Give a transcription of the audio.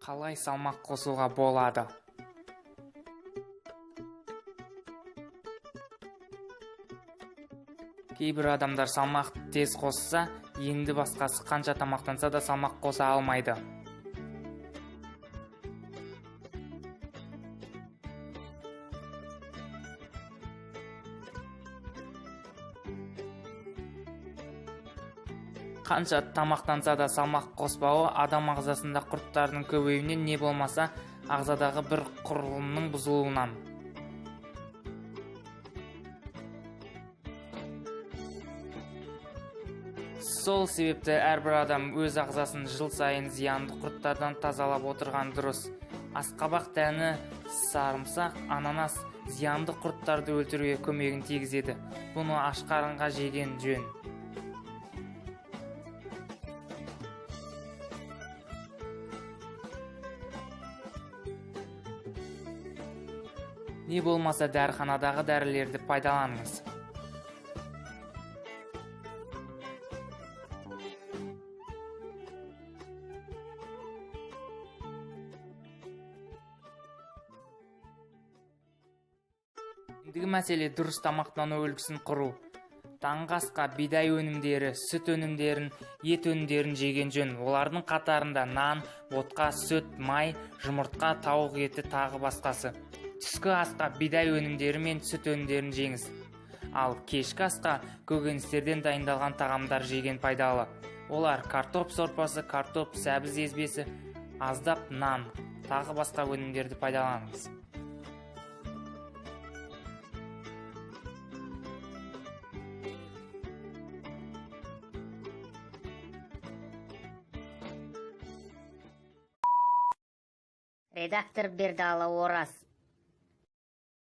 Қалай салмақ қосуға болады? Кейбір адамдар салмақ тез қосса, енді басқасы қанша тамақтанса да салмақ қоса алмайды. Қанша тамақтанса да салмақ қоспауы адам ағзасында құрттардың көбеюінен не болмаса ағзадағы бір құрылымның бұзылуынан. Сол себепті әрбір адам өз ағзасын жыл сайын зиянды құрттардан тазалап отырған дұрыс. Асқабақ дәні, сарымсақ, ананас зиянды құрттарды өлтіруге көмегін тигізеді. Бұны аш қарынға жеген жөн. Не болмаса дәріханадағы дәрілерді пайдаланыңыз. Ендігі мәселе дұрыс тамақтану үлгісін құру. Таңғы асқа бидай өнімдері, сүт өнімдерін, ет өнімдерін жеген жөн. Олардың қатарында нан, ботқа, сүт, май, жұмыртқа, тауық еті тағы басқасы. Түскі асқа бидай өнімдері мен сүт өнімдерін жеңіз. Ал кешкі асқа көкөністерден дайындалған тағамдар жеген пайдалы. Олар картоп сорпасы, картоп сәбіз езбесі, аздап нан, тағы басқа өнімдерді пайдаланыңыз. Редактор Бердалы Ораз.